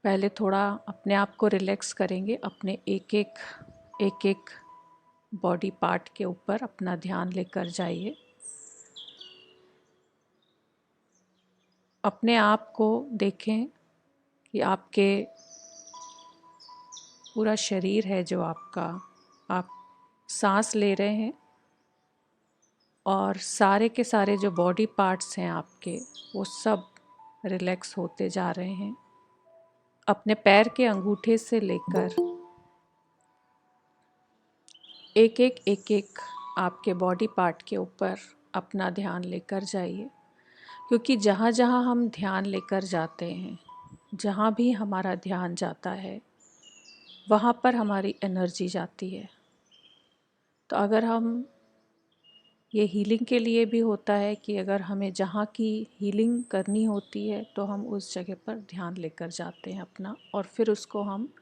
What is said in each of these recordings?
पहले थोड़ा अपने आप को रिलैक्स करेंगे। अपने एक एक बॉडी पार्ट के ऊपर अपना ध्यान लेकर जाइए। अपने आप को देखें कि आपके पूरा शरीर है जो आपका, आप सांस ले रहे हैं और सारे के सारे जो बॉडी पार्ट्स हैं आपके, वो सब रिलैक्स होते जा रहे हैं। अपने पैर के अंगूठे से लेकर एक एक आपके बॉडी पार्ट के ऊपर अपना ध्यान लेकर जाइए। क्योंकि जहाँ जहाँ हम ध्यान लेकर जाते हैं, जहाँ भी हमारा ध्यान जाता है, वहाँ पर हमारी एनर्जी जाती है। तो अगर हम, ये हीलिंग के लिए भी होता है कि अगर हमें जहाँ की हीलिंग करनी होती है तो हम उस जगह पर ध्यान लेकर जाते हैं अपना, और फिर उसको हम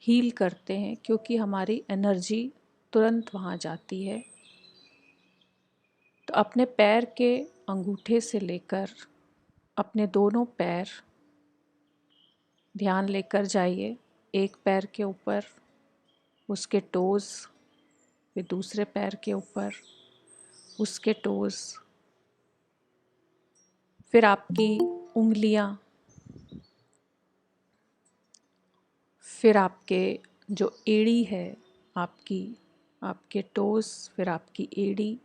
हील करते हैं, क्योंकि हमारी एनर्जी तुरंत वहाँ जाती है। तो अपने पैर के अंगूठे से लेकर अपने दोनों पैर ध्यान लेकर जाइए। एक पैर के ऊपर, उसके टोज़, फिर दूसरे पैर के ऊपर उसके टोज़, फिर आपकी उंगलियां, फिर आपके जो एड़ी है आपकी, आपके टोज़, फिर आपकी एड़ी,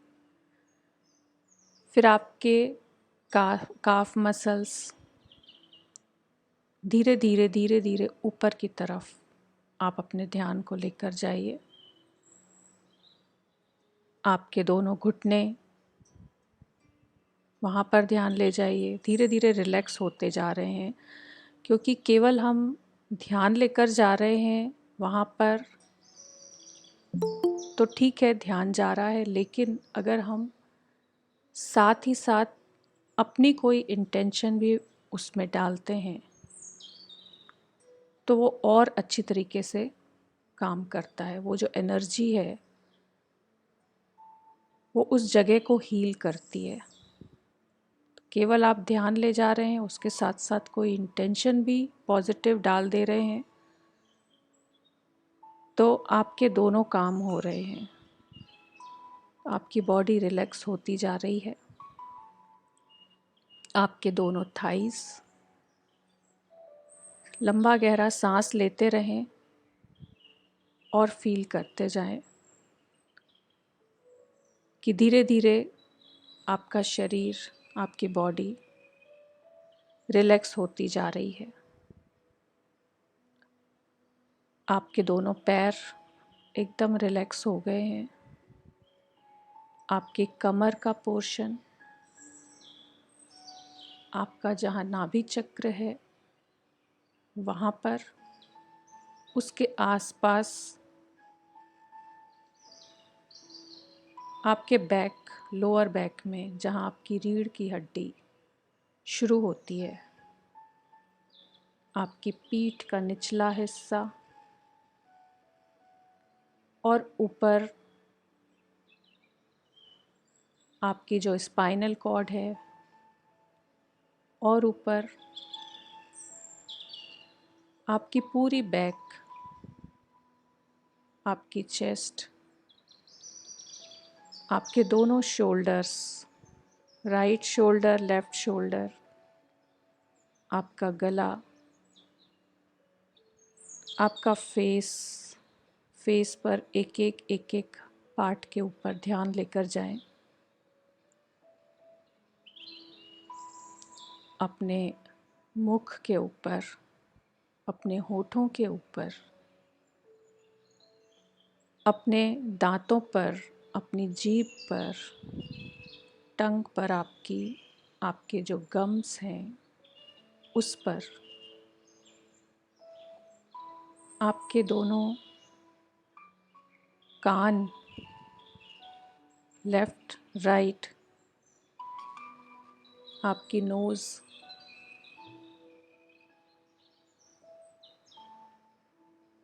फिर आपके काफ मसल्स, धीरे धीरे ऊपर की तरफ आप अपने ध्यान को लेकर जाइए। आपके दोनों घुटने, वहाँ पर ध्यान ले जाइए। धीरे धीरे रिलैक्स होते जा रहे हैं, क्योंकि केवल हम ध्यान लेकर जा रहे हैं वहाँ पर, तो ठीक है ध्यान जा रहा है, लेकिन अगर हम साथ ही साथ अपनी कोई इंटेंशन भी उसमें डालते हैं तो वो और अच्छी तरीके से काम करता है। वो जो एनर्जी है वो उस जगह को हील करती है। केवल आप ध्यान ले जा रहे हैं, उसके साथ साथ कोई इंटेंशन भी पॉजिटिव डाल दे रहे हैं, तो आपके दोनों काम हो रहे हैं। आपकी बॉडी रिलैक्स होती जा रही है। आपके दोनों थाइस, लंबा गहरा सांस लेते रहें और फील करते जाएं कि धीरे धीरे आपका शरीर, आपकी बॉडी रिलैक्स होती जा रही है। आपके दोनों पैर एकदम रिलैक्स हो गए हैं। आपके कमर का पोर्शन, आपका जहाँ नाभि चक्र है वहाँ पर, उसके आसपास आपके बैक, लोअर बैक में जहाँ आपकी रीढ़ की हड्डी शुरू होती है, आपकी पीठ का निचला हिस्सा और ऊपर आपकी जो स्पाइनल कॉर्ड है, और ऊपर आपकी पूरी बैक, आपकी चेस्ट, आपके दोनों shoulders, right shoulder, left shoulder, आपका गला, आपका फेस पर एक एक पार्ट के ऊपर ध्यान लेकर जाएं। अपने मुख के ऊपर, अपने होठों के ऊपर, अपने दांतों पर, अपनी जीभ पर, टंग पर, आपके जो गम्स हैं उस पर, आपके दोनों कान, लेफ्ट राइट, आपकी नोज़,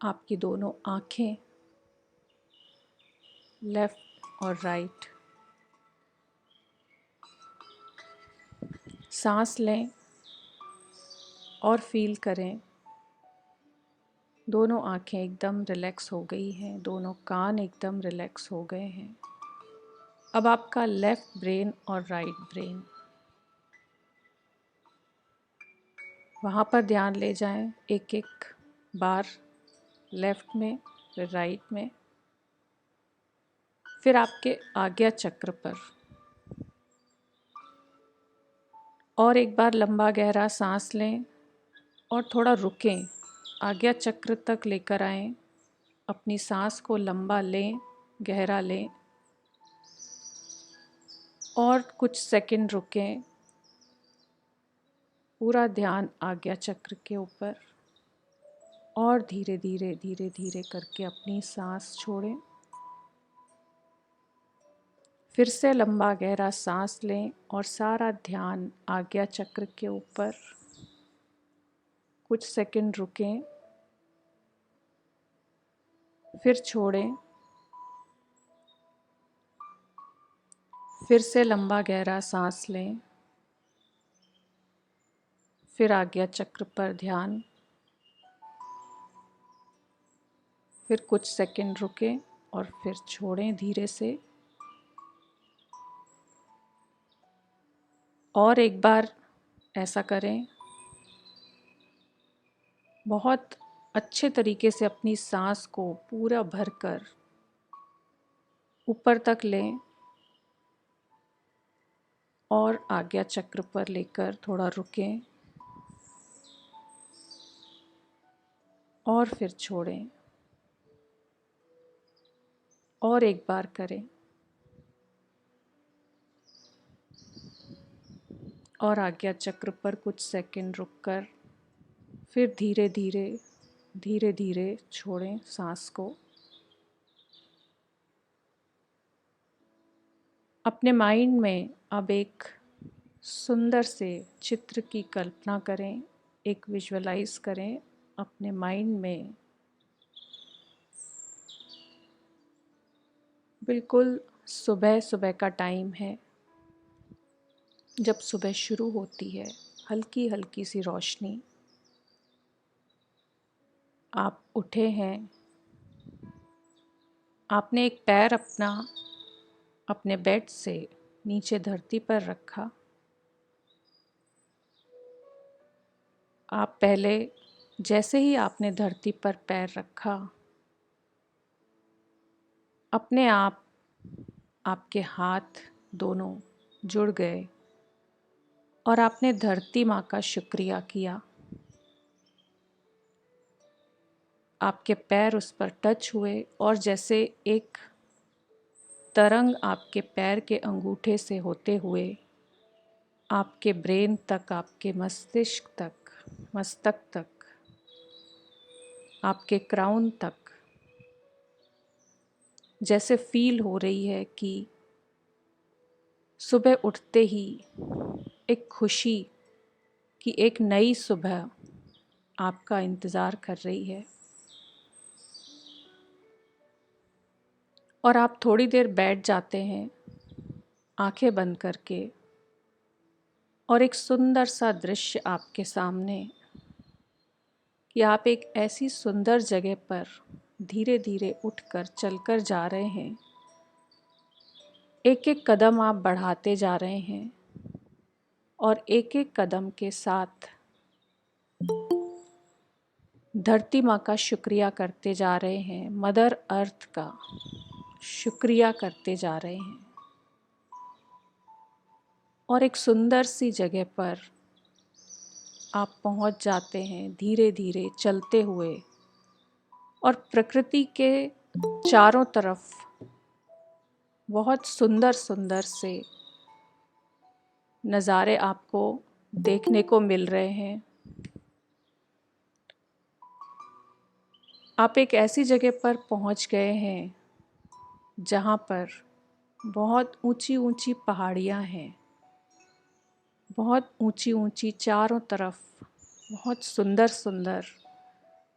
आपकी दोनों आँखें, लेफ्ट और राइट। सांस लें और फील करें दोनों आँखें एकदम रिलैक्स हो गई हैं, दोनों कान एकदम रिलैक्स हो गए हैं। अब आपका लेफ़्ट ब्रेन और राइट ब्रेन, वहाँ पर ध्यान ले जाएं एक एक बार, लेफ़्ट में फिर राइट में, फिर आपके आज्ञा चक्र पर। और एक बार लंबा गहरा सांस लें और थोड़ा रुकें, आज्ञा चक्र तक लेकर आएं। अपनी सांस को लंबा लें, गहरा लें और कुछ सेकंड रुकें। पूरा ध्यान आज्ञा चक्र के ऊपर और धीरे धीरे धीरे धीरे करके अपनी सांस छोड़ें। फिर से लंबा गहरा सांस लें और सारा ध्यान आज्ञा चक्र के ऊपर। कुछ सेकंड रुकें, फिर छोड़ें। फिर से लंबा गहरा सांस लें, फिर आज्ञा चक्र पर ध्यान। फिर कुछ सेकंड रुकें और फिर छोड़ें धीरे से। और एक बार ऐसा करें। बहुत अच्छे तरीके से अपनी सांस को पूरा भरकर ऊपर तक लें और आज्ञा चक्र पर लेकर थोड़ा रुकें और फिर छोड़ें। और एक बार करें और आज्ञा चक्र पर कुछ सेकंड रुककर फिर धीरे धीरे धीरे धीरे छोड़ें सांस को। अपने माइंड में अब एक सुंदर से चित्र की कल्पना करें, एक विजुअलाइज करें अपने माइंड में। बिल्कुल सुबह सुबह का टाइम है, जब सुबह शुरू होती है, हल्की हल्की सी रोशनी। आप उठे हैं, आपने एक पैर अपने बेड से नीचे धरती पर रखा। आप पहले जैसे ही आपने धरती पर पैर रखा, अपने आप आपके हाथ दोनों जुड़ गए और आपने धरती माँ का शुक्रिया किया। आपके पैर उस पर टच हुए और जैसे एक तरंग आपके पैर के अंगूठे से होते हुए आपके ब्रेन तक, आपके मस्तिष्क तक, मस्तक तक, आपके क्राउन तक जैसे फील हो रही है कि सुबह उठते ही एक खुशी कि एक नई सुबह आपका इंतज़ार कर रही है। और आप थोड़ी देर बैठ जाते हैं आंखें बंद करके और एक सुंदर सा दृश्य आपके सामने कि आप एक ऐसी सुंदर जगह पर धीरे धीरे उठकर चलकर जा रहे हैं। एक एक कदम आप बढ़ाते जा रहे हैं और एक एक कदम के साथ धरती माँ का शुक्रिया करते जा रहे हैं, मदर अर्थ का शुक्रिया करते जा रहे हैं। और एक सुंदर सी जगह पर आप पहुंच जाते हैं धीरे धीरे चलते हुए और प्रकृति के चारों तरफ बहुत सुंदर सुंदर से नज़ारे आपको देखने को मिल रहे हैं। आप एक ऐसी जगह पर पहुंच गए हैं जहां पर बहुत ऊंची ऊंची पहाड़ियां हैं, बहुत ऊंची ऊंची चारों तरफ बहुत सुंदर सुंदर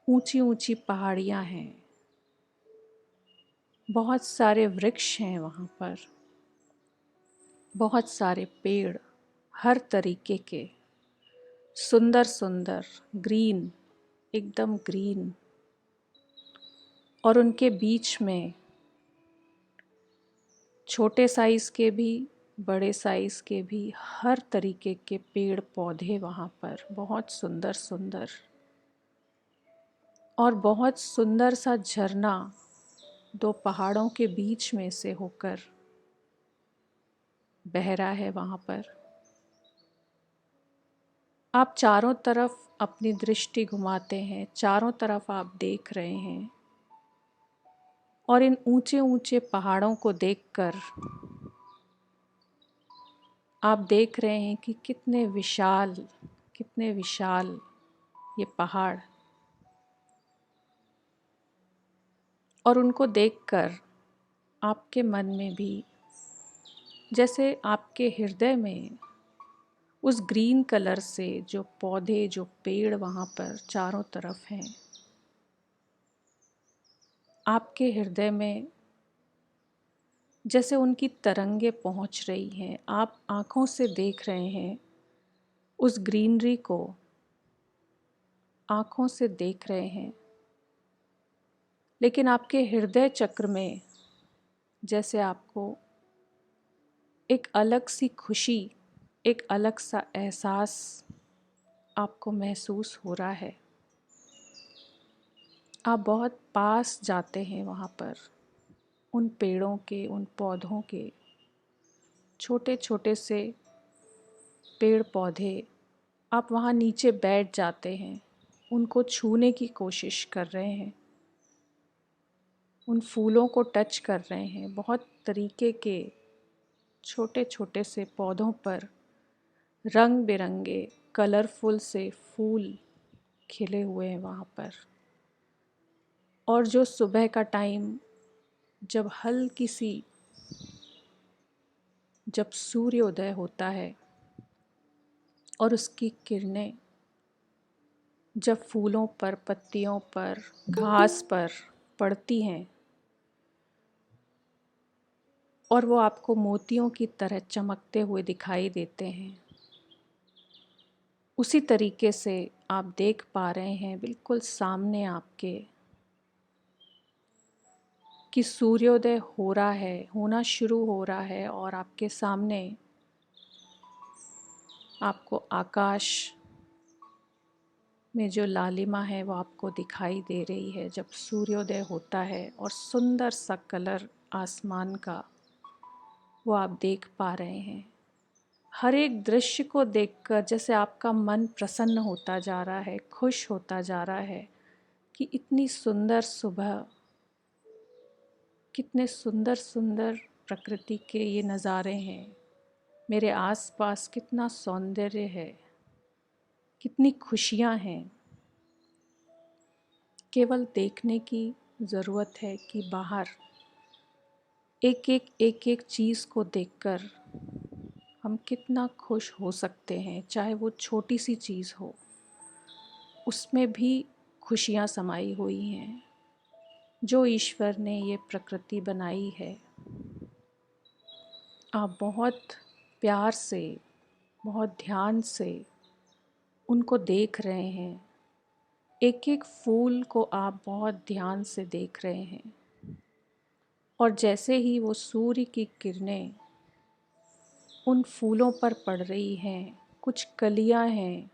ऊंची ऊंची पहाड़ियां हैं। बहुत सारे वृक्ष हैं वहाँ पर, बहुत सारे पेड़, हर तरीके के सुंदर सुंदर ग्रीन, एकदम ग्रीन और उनके बीच में छोटे साइज़ के भी, बड़े साइज़ के भी, हर तरीके के पेड़ पौधे वहाँ पर बहुत सुंदर सुंदर, और बहुत सुंदर सा झरना दो पहाड़ों के बीच में से होकर बह रहा है वहाँ पर। आप चारों तरफ अपनी दृष्टि घुमाते हैं, चारों तरफ आप देख रहे हैं, और इन ऊंचे ऊंचे पहाड़ों को देखकर आप देख रहे हैं कि कितने विशाल ये पहाड़, और उनको देखकर आपके मन में भी, जैसे आपके हृदय में उस ग्रीन कलर से जो पौधे, जो पेड़ वहाँ पर चारों तरफ हैं, आपके हृदय में जैसे उनकी तरंगे पहुँच रही हैं। आप आँखों से देख रहे हैं उस ग्रीनरी को, आँखों से देख रहे हैं, लेकिन आपके हृदय चक्र में जैसे आपको एक अलग सी खुशी, एक अलग सा एहसास आपको महसूस हो रहा है। आप बहुत पास जाते हैं वहाँ पर, उन पेड़ों के, उन पौधों के, छोटे छोटे से पेड़ पौधे, आप वहाँ नीचे बैठ जाते हैं, उनको छूने की कोशिश कर रहे हैं, उन फूलों को टच कर रहे हैं। बहुत तरीके के छोटे छोटे से पौधों पर रंग बिरंगे कलरफुल से फूल खिले हुए हैं वहाँ पर। और जो सुबह का टाइम, जब हल्की सी, जब सूर्योदय होता है और उसकी किरणें जब फूलों पर, पत्तियों पर, घास पर पड़ती हैं, और वो आपको मोतियों की तरह चमकते हुए दिखाई देते हैं, उसी तरीके से आप देख पा रहे हैं बिल्कुल सामने आपके कि सूर्योदय हो रहा है, होना शुरू हो रहा है, और आपके सामने आपको आकाश में जो लालिमा है वो आपको दिखाई दे रही है जब सूर्योदय होता है, और सुंदर सा कलर आसमान का वो आप देख पा रहे हैं। हर एक दृश्य को देखकर जैसे आपका मन प्रसन्न होता जा रहा है, खुश होता जा रहा है कि इतनी सुंदर सुबह, कितने सुंदर सुंदर प्रकृति के ये नज़ारे हैं, मेरे आसपास कितना सौंदर्य है, कितनी खुशियाँ हैं। केवल देखने की ज़रूरत है कि बाहर एक एक चीज़ को देखकर हम कितना खुश हो सकते हैं, चाहे वो छोटी सी चीज़ हो, उसमें भी खुशियाँ समाई हुई हैं। जो ईश्वर ने ये प्रकृति बनाई है, आप बहुत प्यार से, बहुत ध्यान से उनको देख रहे हैं। एक एक फूल को आप बहुत ध्यान से देख रहे हैं, और जैसे ही वो सूर्य की किरणें उन फूलों पर पड़ रही हैं, कुछ कलियां हैं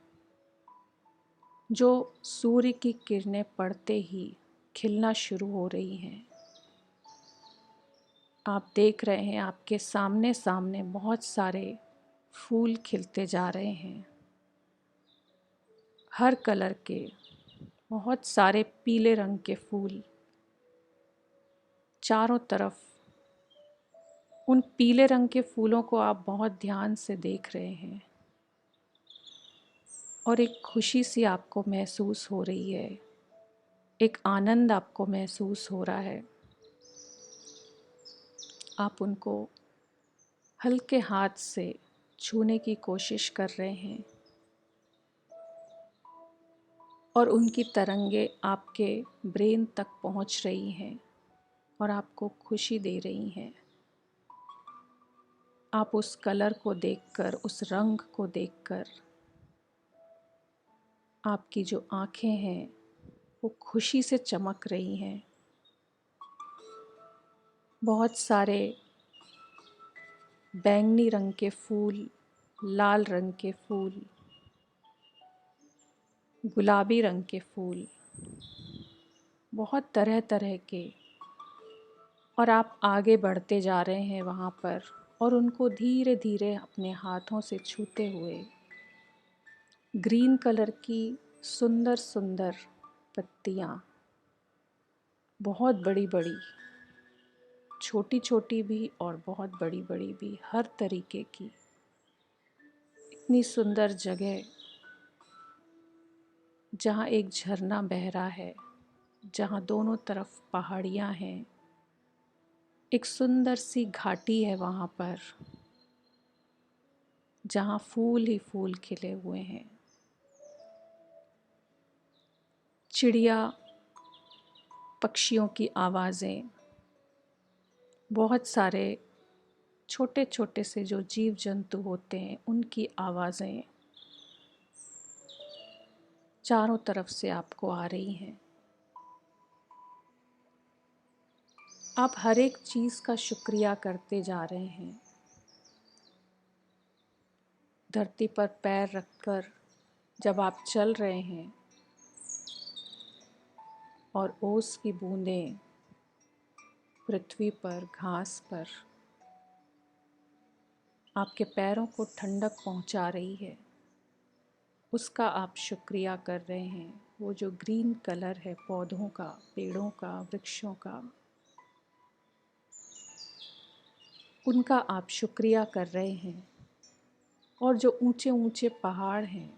जो सूर्य की किरणें पड़ते ही खिलना शुरू हो रही हैं। आप देख रहे हैं आपके सामने सामने बहुत सारे फूल खिलते जा रहे हैं, हर कलर के, बहुत सारे पीले रंग के फूल चारों तरफ। उन पीले रंग के फूलों को आप बहुत ध्यान से देख रहे हैं, और एक खुशी सी आपको महसूस हो रही है, एक आनंद आपको महसूस हो रहा है। आप उनको हल्के हाथ से छूने की कोशिश कर रहे हैं, और उनकी तरंगे आपके ब्रेन तक पहुंच रही हैं और आपको खुशी दे रही हैं। आप उस कलर को देखकर, उस रंग को देखकर, आपकी जो आँखें हैं वो खुशी से चमक रही हैं। बहुत सारे बैंगनी रंग के फूल, लाल रंग के फूल, गुलाबी रंग के फूल, बहुत तरह तरह के, और आप आगे बढ़ते जा रहे हैं वहाँ पर और उनको धीरे धीरे अपने हाथों से छूते हुए ग्रीन कलर की सुंदर सुंदर पत्तियाँ, बहुत बड़ी बड़ी, छोटी छोटी भी और बहुत बड़ी बड़ी भी, हर तरीके की, इतनी सुंदर जगह जहाँ एक झरना बह रहा है, जहाँ दोनों तरफ पहाड़ियाँ हैं, एक सुंदर सी घाटी है वहाँ पर जहाँ फूल ही फूल खिले हुए हैं। चिड़िया, पक्षियों की आवाज़ें, बहुत सारे छोटे छोटे से जो जीव जंतु होते हैं उनकी आवाज़ें चारों तरफ से आपको आ रही हैं। आप हर एक चीज़ का शुक्रिया करते जा रहे हैं। धरती पर पैर रखकर जब आप चल रहे हैं और ओस की बूंदें पृथ्वी पर, घास पर आपके पैरों को ठंडक पहुंचा रही है, उसका आप शुक्रिया कर रहे हैं। वो जो ग्रीन कलर है पौधों का, पेड़ों का, वृक्षों का, उनका आप शुक्रिया कर रहे हैं। और जो ऊंचे ऊंचे पहाड़ हैं,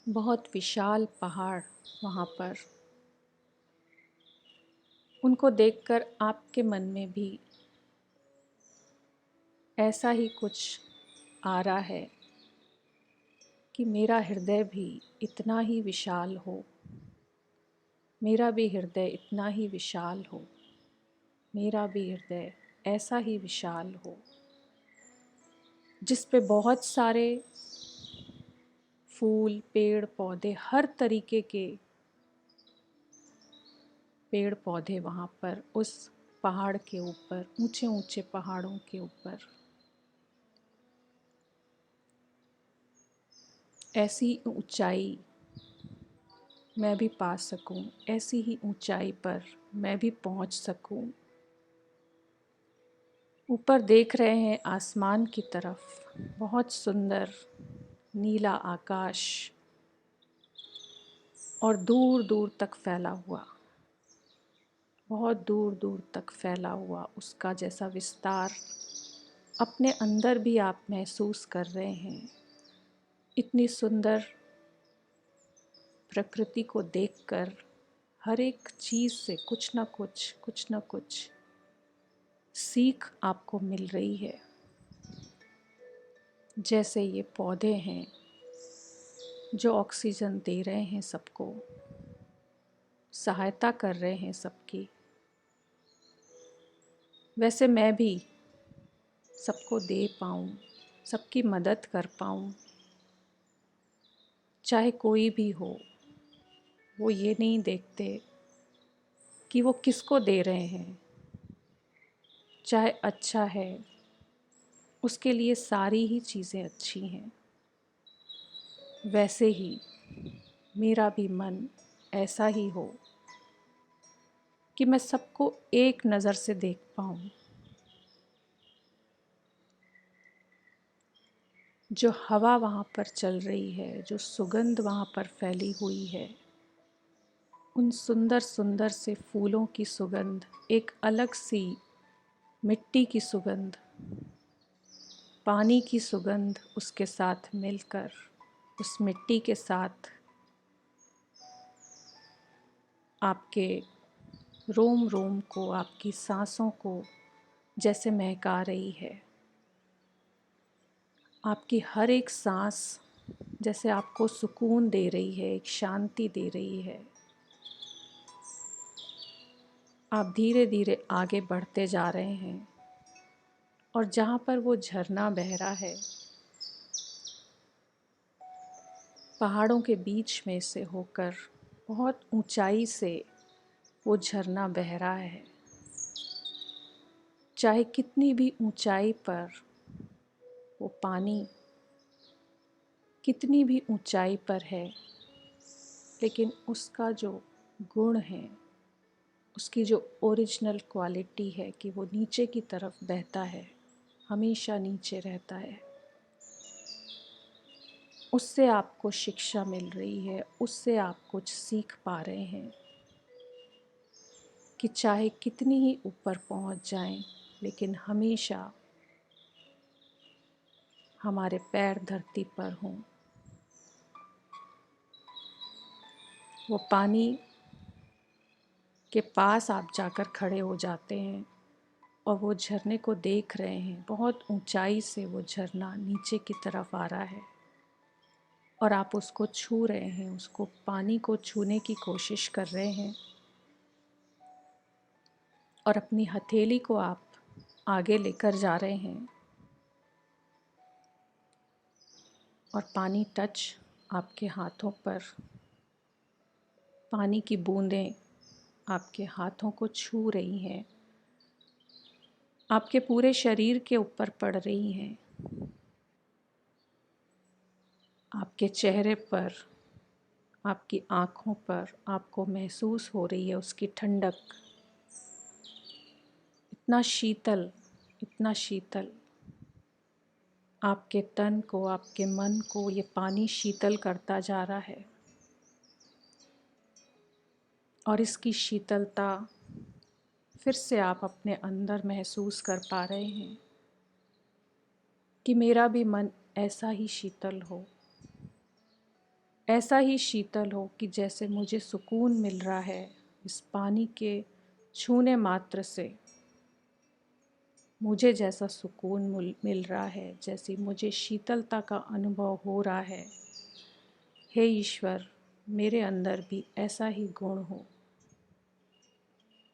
बहुत विशाल पहाड़ वहाँ पर, उनको देखकर आपके मन में भी ऐसा ही कुछ आ रहा है कि मेरा हृदय भी इतना ही विशाल हो, मेरा भी हृदय इतना ही विशाल हो, मेरा भी हृदय ऐसा ही विशाल हो, जिस पे बहुत सारे फूल, पेड़ पौधे, हर तरीके के पेड़ पौधे वहाँ पर उस पहाड़ के ऊपर, ऊंचे ऊंचे पहाड़ों के ऊपर, ऐसी ऊंचाई मैं भी पा सकूं, ऐसी ही ऊंचाई पर मैं भी पहुंच सकूं। ऊपर देख रहे हैं आसमान की तरफ, बहुत सुंदर नीला आकाश और दूर दूर तक फैला हुआ, बहुत दूर दूर तक फैला हुआ उसका जैसा विस्तार अपने अंदर भी आप महसूस कर रहे हैं। इतनी सुंदर प्रकृति को देखकर हर एक चीज़ से कुछ न कुछ सीख आपको मिल रही है। जैसे ये पौधे हैं जो ऑक्सीजन दे रहे हैं सबको, सहायता कर रहे हैं सबकी, वैसे मैं भी सबको दे पाऊँ, सबकी मदद कर पाऊँ, चाहे कोई भी हो। वो ये नहीं देखते कि वो किसको दे रहे हैं, चाहे अच्छा है उसके लिए सारी ही चीज़ें अच्छी हैं। वैसे ही मेरा भी मन ऐसा ही हो कि मैं सबको एक नज़र से देख पाऊँ। जो हवा वहाँ पर चल रही है, जो सुगंध वहाँ पर फैली हुई है, उन सुंदर सुंदर से फूलों की सुगंध, एक अलग सी मिट्टी की सुगंध, पानी की सुगंध उसके साथ मिलकर, उस मिट्टी के साथ आपके रोम रोम को, आपकी सांसों को जैसे महका रही है। आपकी हर एक सांस जैसे आपको सुकून दे रही है, एक शांति दे रही है। आप धीरे धीरे आगे बढ़ते जा रहे हैं और जहाँ पर वो झरना बह रहा है, पहाड़ों के बीच में से होकर बहुत ऊंचाई से वो झरना बह रहा है। चाहे कितनी भी ऊंचाई पर वो पानी कितनी भी ऊंचाई पर है, लेकिन उसका जो गुण है, उसकी जो ओरिजिनल क्वालिटी है कि वो नीचे की तरफ बहता है, हमेशा नीचे रहता है, उससे आपको शिक्षा मिल रही है, उससे आप कुछ सीख पा रहे हैं कि चाहे कितनी ही ऊपर पहुंच जाएं, लेकिन हमेशा हमारे पैर धरती पर हों। वो पानी के पास आप जाकर खड़े हो जाते हैं और वो झरने को देख रहे हैं। बहुत ऊंचाई से वो झरना नीचे की तरफ आ रहा है और आप उसको छू रहे हैं, उसको पानी को छूने की कोशिश कर रहे हैं और अपनी हथेली को आप आगे लेकर जा रहे हैं और पानी टच आपके हाथों पर, पानी की बूंदें आपके हाथों को छू रही हैं, आपके पूरे शरीर के ऊपर पड़ रही हैं, आपके चेहरे पर, आपकी आँखों पर आपको महसूस हो रही है उसकी ठंडक। इतना शीतल, इतना शीतल, आपके तन को, आपके मन को ये पानी शीतल करता जा रहा है। और इसकी शीतलता फिर से आप अपने अंदर महसूस कर पा रहे हैं कि मेरा भी मन ऐसा ही शीतल हो, ऐसा ही शीतल हो कि जैसे मुझे सुकून मिल रहा है इस पानी के छूने मात्र से। मुझे जैसा सुकून मिल रहा है, जैसी मुझे शीतलता का अनुभव हो रहा है, हे ईश्वर, मेरे अंदर भी ऐसा ही गुण हो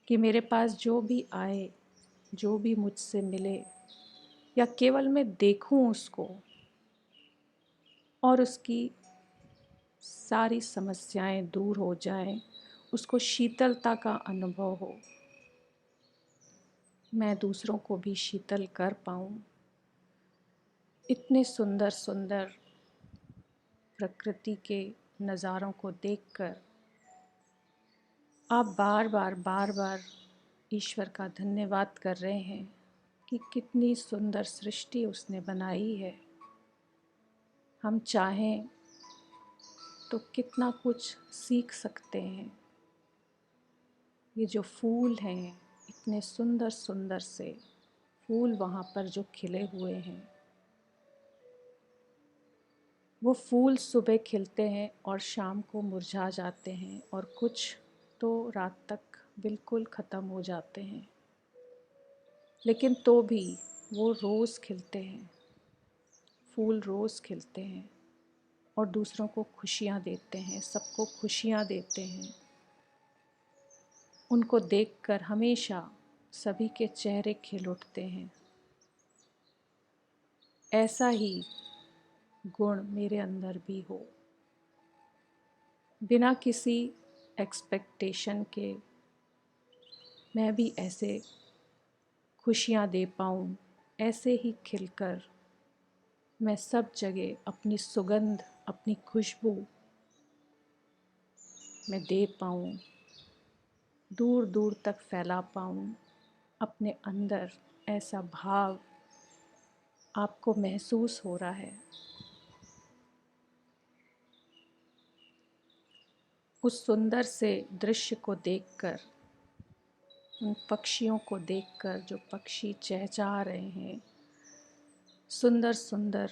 कि मेरे पास जो भी आए, जो भी मुझसे मिले, या केवल मैं देखूं उसको और उसकी सारी समस्याएं दूर हो जाएं, उसको शीतलता का अनुभव हो, मैं दूसरों को भी शीतल कर पाऊं। इतने सुंदर सुंदर प्रकृति के नज़ारों को देखकर आप बार बार ईश्वर का धन्यवाद कर रहे हैं कि कितनी सुंदर सृष्टि उसने बनाई है। हम चाहें तो कितना कुछ सीख सकते हैं। ये जो फूल हैं, इतने सुंदर सुंदर से फूल वहाँ पर जो खिले हुए हैं, वो फूल सुबह खिलते हैं और शाम को मुरझा जाते हैं और कुछ तो रात तक बिल्कुल ख़त्म हो जाते हैं, लेकिन तो भी वो रोज़ खिलते हैं, फूल रोज़ खिलते हैं और दूसरों को खुशियाँ देते हैं, सबको खुशियाँ देते हैं। उनको देखकर हमेशा सभी के चेहरे खिल उठते हैं। ऐसा ही गुण मेरे अंदर भी हो, बिना किसी एक्सपेक्टेशन के मैं भी ऐसे खुशियाँ दे पाऊँ, ऐसे ही खिलकर मैं सब जगह अपनी सुगंध, अपनी खुशबू मैं दे पाऊँ, दूर दूर तक फैला पाऊँ। अपने अंदर ऐसा भाव आपको महसूस हो रहा है। उस सुंदर से दृश्य को देखकर, उन पक्षियों को देखकर जो पक्षी चहचहा रहे हैं, सुंदर सुंदर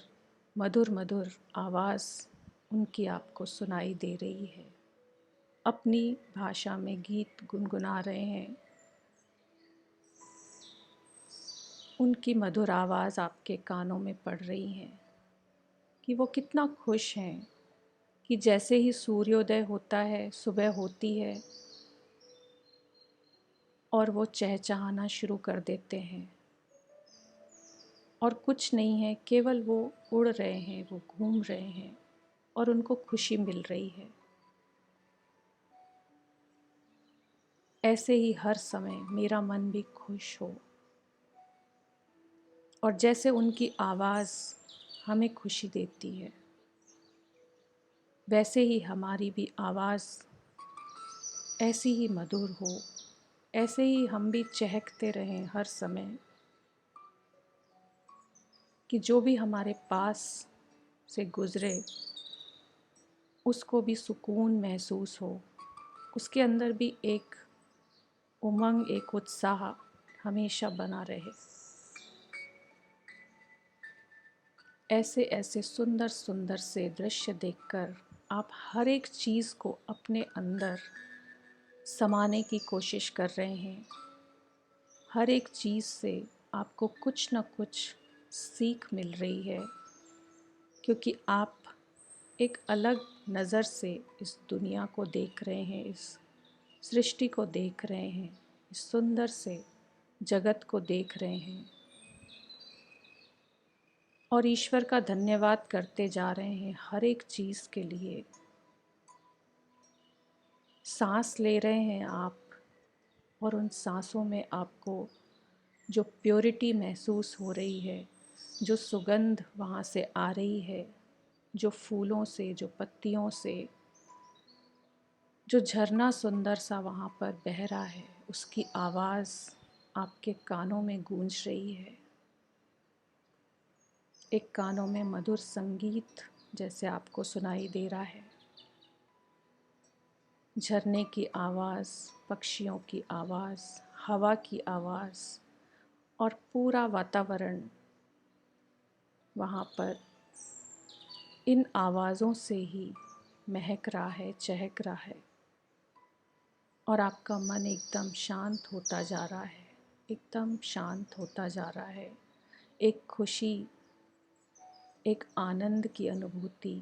मधुर मधुर आवाज़ उनकी आपको सुनाई दे रही है, अपनी भाषा में गीत गुनगुना रहे हैं। उनकी मधुर आवाज़ आपके कानों में पड़ रही है कि वो कितना खुश हैं कि जैसे ही सूर्योदय होता है, सुबह होती है और वो चहचहाना शुरू कर देते हैं। और कुछ नहीं है, केवल वो उड़ रहे हैं, वो घूम रहे हैं और उनको खुशी मिल रही है। ऐसे ही हर समय मेरा मन भी खुश हो, और जैसे उनकी आवाज़ हमें खुशी देती है, वैसे ही हमारी भी आवाज़ ऐसी ही मधुर हो, ऐसे ही हम भी चहकते रहें हर समय, कि जो भी हमारे पास से गुज़रे उसको भी सुकून महसूस हो, उसके अंदर भी एक उमंग, एक उत्साह हमेशा बना रहे। ऐसे ऐसे सुंदर सुंदर से दृश्य देखकर आप हर एक चीज़ को अपने अंदर समाने की कोशिश कर रहे हैं। हर एक चीज़ से आपको कुछ न कुछ सीख मिल रही है, क्योंकि आप एक अलग नज़र से इस दुनिया को देख रहे हैं, इस सृष्टि को देख रहे हैं, इस सुंदर से जगत को देख रहे हैं और ईश्वर का धन्यवाद करते जा रहे हैं हर एक चीज़ के लिए। सांस ले रहे हैं आप और उन सांसों में आपको जो प्योरिटी महसूस हो रही है, जो सुगंध वहाँ से आ रही है, जो फूलों से, जो पत्तियों से, जो झरना सुंदर सा वहाँ पर बह रहा है, उसकी आवाज़ आपके कानों में गूंज रही है। एक कानों में मधुर संगीत जैसे आपको सुनाई दे रहा है। झरने की आवाज़, पक्षियों की आवाज़, हवा की आवाज़ और पूरा वातावरण वहाँ पर इन आवाज़ों से ही महक रहा है, चहक रहा है और आपका मन एकदम शांत होता जा रहा है, एकदम शांत होता जा रहा है। एक खुशी, एक आनंद की अनुभूति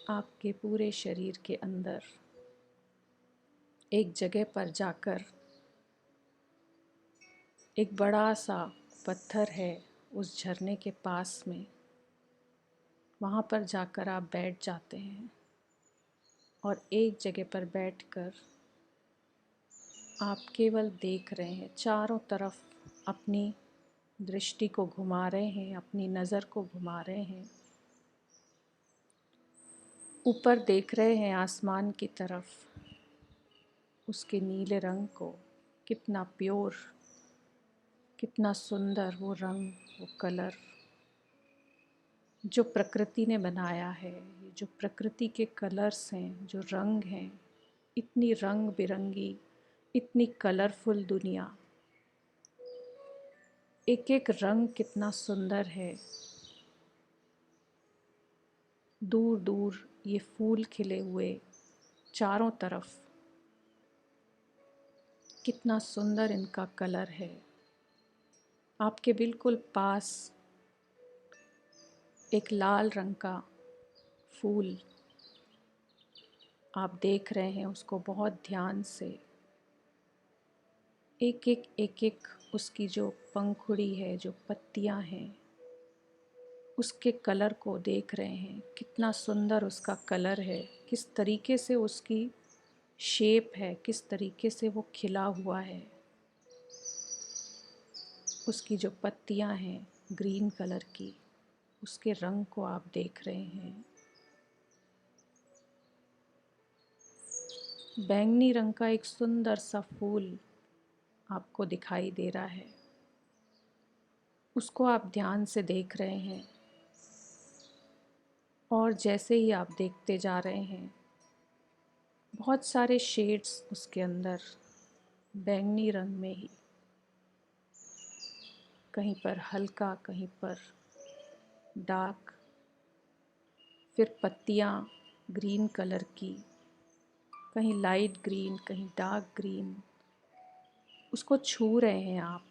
आपके पूरे शरीर के अंदर। एक जगह पर जाकर, एक बड़ा सा पत्थर है उस झरने के पास में, वहाँ पर जाकर आप बैठ जाते हैं और एक जगह पर बैठकर आप केवल देख रहे हैं, चारों तरफ अपनी दृष्टि को घुमा रहे हैं, अपनी नज़र को घुमा रहे हैं। ऊपर देख रहे हैं आसमान की तरफ, उसके नीले रंग को, कितना प्योर, कितना सुंदर वो रंग, वो कलर जो प्रकृति ने बनाया है। ये जो प्रकृति के कलर्स हैं, जो रंग हैं, इतनी रंग बिरंगी, इतनी कलरफुल दुनिया, एक एक रंग कितना सुंदर है। दूर दूर ये फूल खिले हुए, चारों तरफ कितना सुंदर इनका कलर है। आपके बिल्कुल पास एक लाल रंग का फूल आप देख रहे हैं, उसको बहुत ध्यान से, एक एक उसकी जो पंखुड़ी है, जो पत्तियां हैं, उसके कलर को देख रहे हैं। कितना सुंदर उसका कलर है, किस तरीके से उसकी शेप है, किस तरीके से वो खिला हुआ है। उसकी जो पत्तियां हैं ग्रीन कलर की, उसके रंग को आप देख रहे हैं। बैंगनी रंग का एक सुंदर सा फूल आपको दिखाई दे रहा है, उसको आप ध्यान से देख रहे हैं और जैसे ही आप देखते जा रहे हैं, बहुत सारे शेड्स उसके अंदर बैंगनी रंग में ही, कहीं पर हल्का, कहीं पर डार्क, फिर पत्तियाँ ग्रीन कलर की, कहीं लाइट ग्रीन, कहीं डार्क ग्रीन, उसको छू रहे हैं आप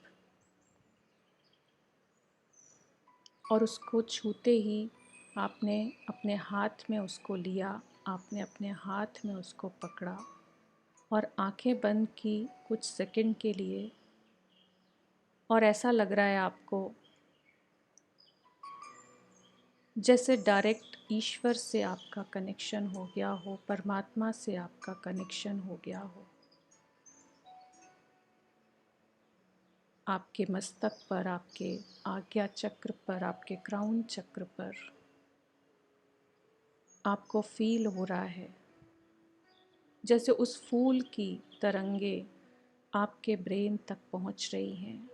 और उसको छूते ही आपने अपने हाथ में उसको लिया, आपने अपने हाथ में उसको पकड़ा और आंखें बंद की कुछ सेकंड के लिए और ऐसा लग रहा है आपको जैसे डायरेक्ट ईश्वर से आपका कनेक्शन हो गया हो, परमात्मा से आपका कनेक्शन हो गया हो। आपके मस्तक पर, आपके आज्ञा चक्र पर, आपके क्राउन चक्र पर आपको फील हो रहा है जैसे उस फूल की तरंगे आपके ब्रेन तक पहुंच रही हैं।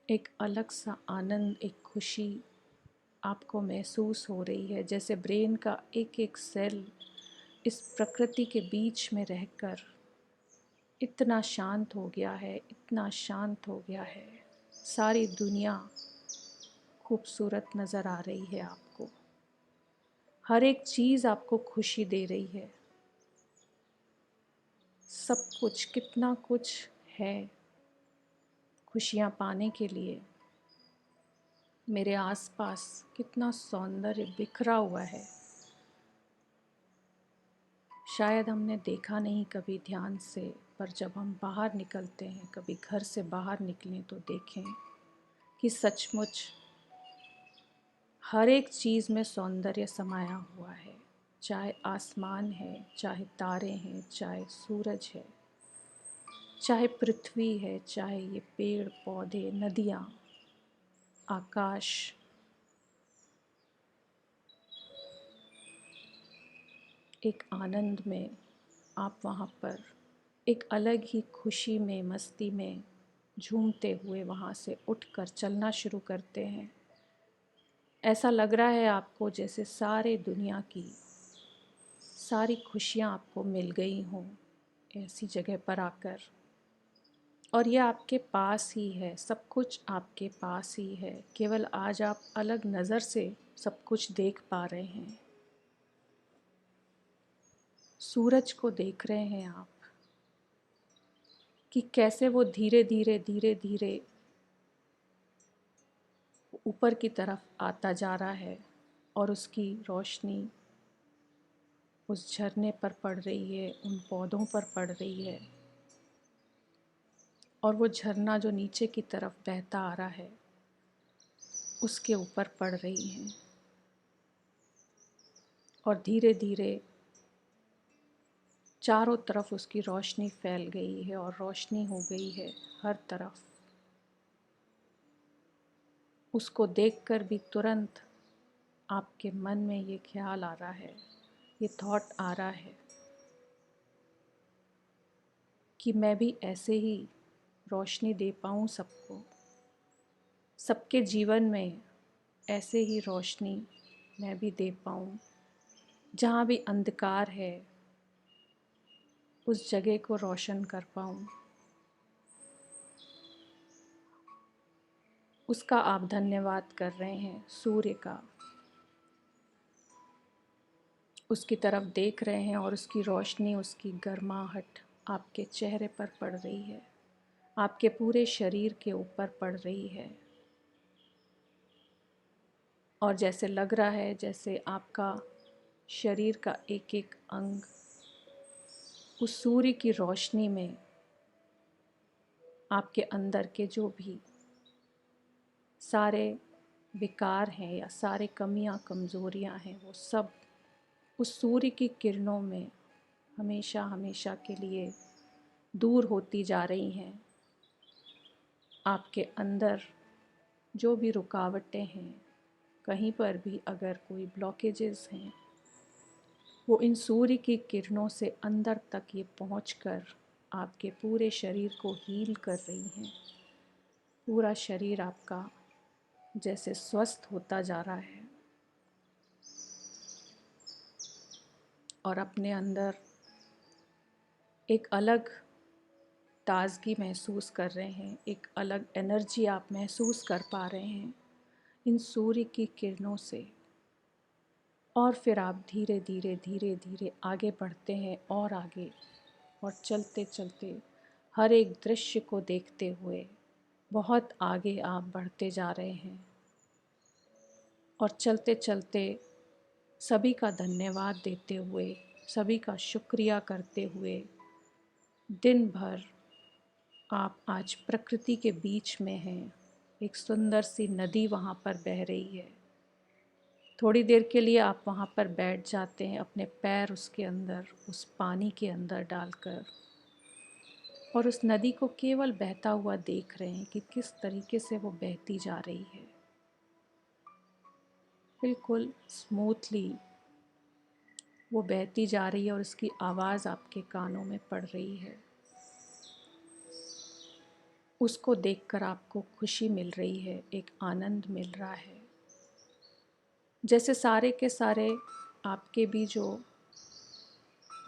एक अलग सा आनंद, एक खुशी आपको महसूस हो रही है, जैसे ब्रेन का एक एक सेल इस प्रकृति के बीच में रहकर इतना शांत हो गया है, इतना शांत हो गया है। सारी दुनिया खूबसूरत नज़र आ रही है आपको, हर एक चीज़ आपको खुशी दे रही है। सब कुछ, कितना कुछ है खुशियाँ पाने के लिए। मेरे आसपास कितना सौंदर्य बिखरा हुआ है, शायद हमने देखा नहीं कभी ध्यान से, पर जब हम बाहर निकलते हैं, कभी घर से बाहर निकलें तो देखें कि सचमुच हर एक चीज़ में सौंदर्य समाया हुआ है। चाहे आसमान है, चाहे तारे हैं, चाहे सूरज है, चाहे पृथ्वी है, चाहे ये पेड़ पौधे, नदियाँ, आकाश। एक आनंद में आप वहाँ पर एक अलग ही खुशी में, मस्ती में झूमते हुए वहाँ से उठकर चलना शुरू करते हैं। ऐसा लग रहा है आपको जैसे सारे दुनिया की सारी खुशियाँ आपको मिल गई हों ऐसी जगह पर आकर, और ये आपके पास ही है, सब कुछ आपके पास ही है। केवल आज आप अलग नज़र से सब कुछ देख पा रहे हैं। सूरज को देख रहे हैं आप कि कैसे वो धीरे धीरे धीरे धीरे ऊपर की तरफ आता जा रहा है और उसकी रोशनी उस झरने पर पड़ रही है, उन पौधों पर पड़ रही है, और वो झरना जो नीचे की तरफ बहता आ रहा है उसके ऊपर पड़ रही है, और धीरे धीरे चारों तरफ उसकी रोशनी फैल गई है और रोशनी हो गई है हर तरफ। उसको देखकर भी तुरंत आपके मन में ये ख्याल आ रहा है, ये थॉट आ रहा है कि मैं भी ऐसे ही रोशनी दे पाऊँ सबको, सबके जीवन में ऐसे ही रोशनी मैं भी दे पाऊँ। जहाँ भी अंधकार है उस जगह को रोशन कर पाऊँ। उसका आप धन्यवाद कर रहे हैं, सूर्य का। उसकी तरफ देख रहे हैं और उसकी रोशनी, उसकी गर्माहट आपके चेहरे पर पड़ रही है, आपके पूरे शरीर के ऊपर पड़ रही है, और जैसे लग रहा है जैसे आपका शरीर का एक एक अंग उस सूर्य की रोशनी में, आपके अंदर के जो भी सारे विकार हैं या सारे कमियां कमज़ोरियां हैं, वो सब उस सूर्य की किरणों में हमेशा हमेशा के लिए दूर होती जा रही हैं। आपके अंदर जो भी रुकावटें हैं, कहीं पर भी अगर कोई ब्लॉकेजेस हैं, वो इन सूर्य की किरणों से अंदर तक ये पहुंचकर आपके पूरे शरीर को हील कर रही हैं। पूरा शरीर आपका जैसे स्वस्थ होता जा रहा है और अपने अंदर एक अलग ताज़गी महसूस कर रहे हैं, एक अलग एनर्जी आप महसूस कर पा रहे हैं इन सूर्य की किरणों से। और फिर आप धीरे धीरे धीरे धीरे आगे बढ़ते हैं और आगे, और चलते चलते हर एक दृश्य को देखते हुए बहुत आगे आप बढ़ते जा रहे हैं। और चलते चलते सभी का धन्यवाद देते हुए, सभी का शुक्रिया करते हुए, दिन भर आप आज प्रकृति के बीच में हैं। एक सुंदर सी नदी वहाँ पर बह रही है। थोड़ी देर के लिए आप वहाँ पर बैठ जाते हैं, अपने पैर उसके अंदर, उस पानी के अंदर डालकर, और उस नदी को केवल बहता हुआ देख रहे हैं कि किस तरीके से वो बहती जा रही है, बिल्कुल स्मूथली वो बहती जा रही है और उसकी आवाज़ आपके कानों में पड़ रही है। उसको देखकर आपको खुशी मिल रही है, एक आनंद मिल रहा है। जैसे सारे के सारे आपके भी जो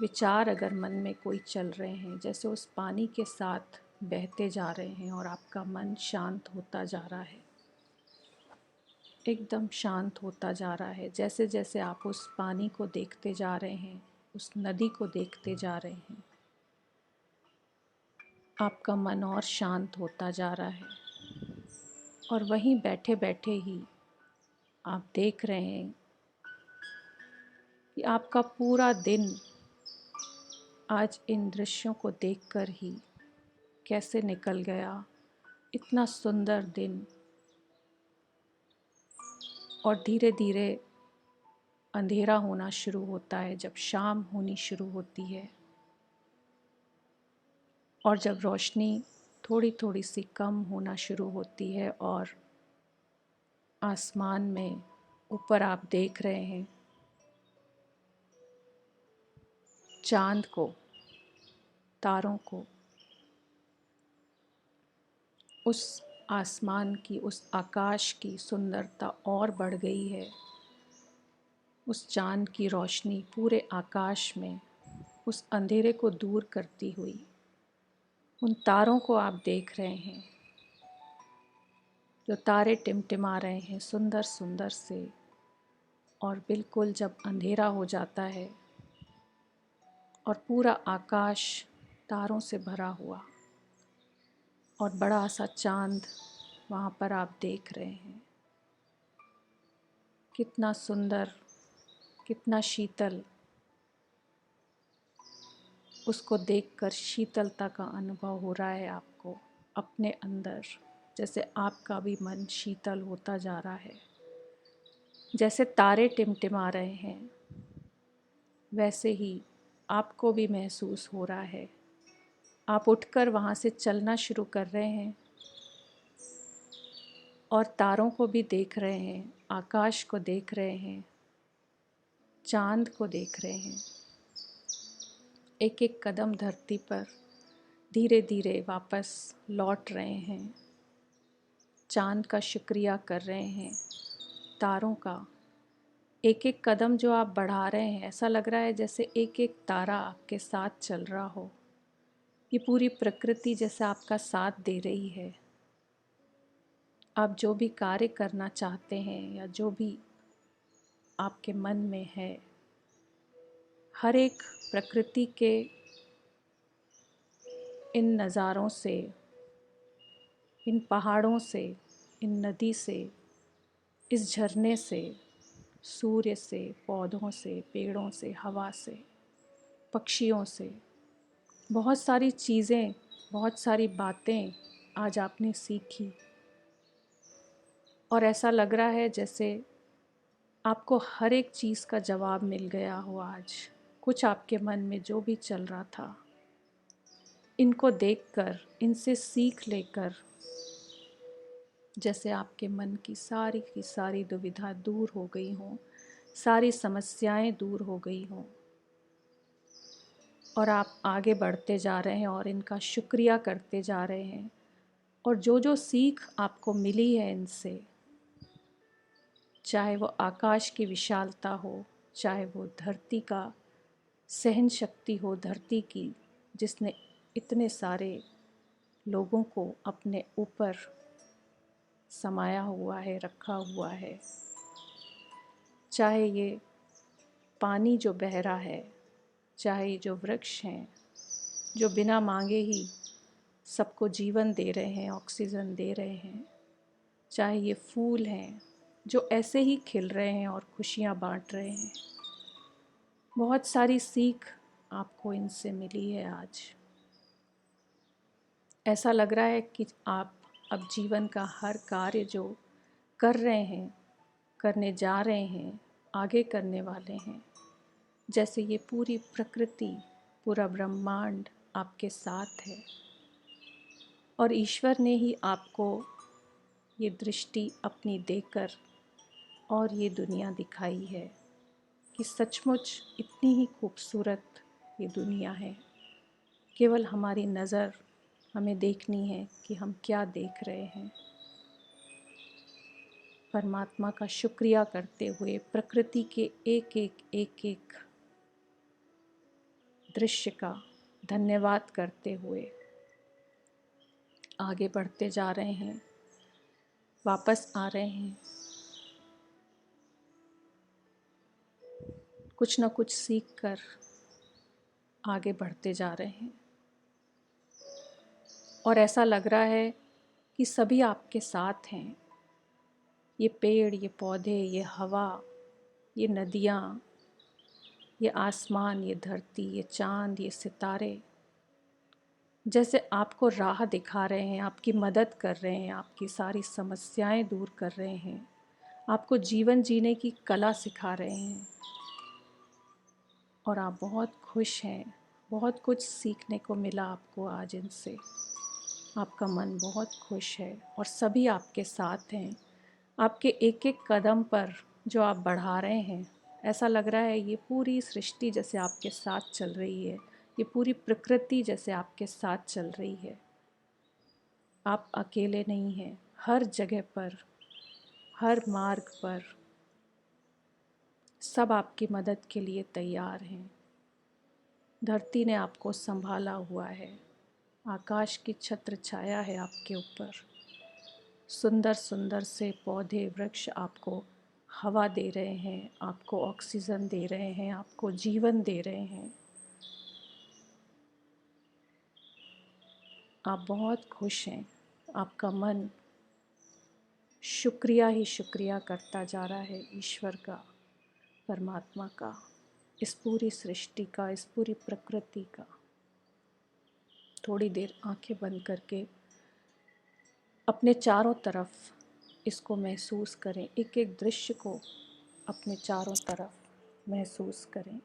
विचार अगर मन में कोई चल रहे हैं, जैसे उस पानी के साथ बहते जा रहे हैं और आपका मन शांत होता जा रहा है, एकदम शांत होता जा रहा है। जैसे जैसे आप उस पानी को देखते जा रहे हैं, उस नदी को देखते जा रहे हैं, आपका मन और शांत होता जा रहा है। और वहीं बैठे बैठे ही आप देख रहे हैं कि आपका पूरा दिन आज इन दृश्यों को देखकर ही कैसे निकल गया। इतना सुंदर दिन, और धीरे धीरे अंधेरा होना शुरू होता है जब शाम होनी शुरू होती है, और जब रोशनी थोड़ी थोड़ी सी कम होना शुरू होती है और आसमान में ऊपर आप देख रहे हैं चांद को, तारों को, उस आसमान की, उस आकाश की सुंदरता और बढ़ गई है। उस चांद की रोशनी पूरे आकाश में उस अंधेरे को दूर करती हुई, उन तारों को आप देख रहे हैं, जो तारे टिमटिमा रहे हैं सुंदर सुंदर से। और बिल्कुल जब अंधेरा हो जाता है और पूरा आकाश तारों से भरा हुआ और बड़ा सा चांद वहाँ पर आप देख रहे हैं, कितना सुंदर, कितना शीतल। उसको देखकर शीतलता का अनुभव हो रहा है आपको अपने अंदर, जैसे आपका भी मन शीतल होता जा रहा है। जैसे तारे टिमटिमा रहे हैं, वैसे ही आपको भी महसूस हो रहा है। आप उठकर वहाँ से चलना शुरू कर रहे हैं और तारों को भी देख रहे हैं, आकाश को देख रहे हैं, चांद को देख रहे हैं। एक एक कदम धरती पर धीरे धीरे वापस लौट रहे हैं, चांद का शुक्रिया कर रहे हैं, तारों का। एक एक कदम जो आप बढ़ा रहे हैं, ऐसा लग रहा है जैसे एक एक तारा आपके साथ चल रहा हो। ये पूरी प्रकृति जैसे आपका साथ दे रही है। आप जो भी कार्य करना चाहते हैं या जो भी आपके मन में है, हर एक प्रकृति के इन नज़ारों से, इन पहाड़ों से, इन नदी से, इस झरने से, सूर्य से, पौधों से, पेड़ों से, हवा से, पक्षियों से, बहुत सारी चीज़ें, बहुत सारी बातें आज आपने सीखी। और ऐसा लग रहा है जैसे आपको हर एक चीज़ का जवाब मिल गया हो आज। कुछ आपके मन में जो भी चल रहा था, इनको देखकर, इनसे सीख लेकर, जैसे आपके मन की सारी दुविधा दूर हो गई हों, सारी समस्याएं दूर हो गई हों, और आप आगे बढ़ते जा रहे हैं और इनका शुक्रिया करते जा रहे हैं। और जो जो सीख आपको मिली है इनसे, चाहे वो आकाश की विशालता हो, चाहे वो धरती का सहन शक्ति हो, धरती की जिसने इतने सारे लोगों को अपने ऊपर समाया हुआ है, रखा हुआ है, चाहे ये पानी जो बह रहा है, चाहे जो वृक्ष हैं जो बिना मांगे ही सबको जीवन दे रहे हैं, ऑक्सीजन दे रहे हैं, चाहे ये फूल हैं जो ऐसे ही खिल रहे हैं और खुशियाँ बांट रहे हैं। बहुत सारी सीख आपको इनसे मिली है आज। ऐसा लग रहा है कि आप अब जीवन का हर कार्य जो कर रहे हैं, करने जा रहे हैं, आगे करने वाले हैं, जैसे ये पूरी प्रकृति, पूरा ब्रह्मांड आपके साथ है। और ईश्वर ने ही आपको ये दृष्टि अपनी देकर और ये दुनिया दिखाई है कि सचमुच इतनी ही खूबसूरत ये दुनिया है। केवल हमारी नज़र हमें देखनी है कि हम क्या देख रहे हैं। परमात्मा का शुक्रिया करते हुए, प्रकृति के एक दृश्य का धन्यवाद करते हुए आगे बढ़ते जा रहे हैं, वापस आ रहे हैं, कुछ न कुछ सीख कर आगे बढ़ते जा रहे हैं। और ऐसा लग रहा है कि सभी आपके साथ हैं। ये पेड़, ये पौधे, ये हवा, ये नदियाँ, ये आसमान, ये धरती, ये चाँद, ये सितारे जैसे आपको राह दिखा रहे हैं, आपकी मदद कर रहे हैं, आपकी सारी समस्याएं दूर कर रहे हैं, आपको जीवन जीने की कला सिखा रहे हैं। और आप बहुत खुश हैं, बहुत कुछ सीखने को मिला आपको आज इनसे। आपका मन बहुत खुश है और सभी आपके साथ हैं। आपके एक एक कदम पर जो आप बढ़ा रहे हैं, ऐसा लग रहा है ये पूरी सृष्टि जैसे आपके साथ चल रही है, ये पूरी प्रकृति जैसे आपके साथ चल रही है। आप अकेले नहीं हैं। हर जगह पर, हर मार्ग पर सब आपकी मदद के लिए तैयार हैं। धरती ने आपको संभाला हुआ है, आकाश की छत्र छाया है आपके ऊपर। सुंदर सुंदर से पौधे, वृक्ष आपको हवा दे रहे हैं, आपको ऑक्सीजन दे रहे हैं, आपको जीवन दे रहे हैं। आप बहुत खुश हैं। आपका मन शुक्रिया ही शुक्रिया करता जा रहा है ईश्वर का, परमात्मा का, इस पूरी सृष्टि का, इस पूरी प्रकृति का। थोड़ी देर आंखें बंद करके अपने चारों तरफ इसको महसूस करें, एक एक दृश्य को अपने चारों तरफ महसूस करें।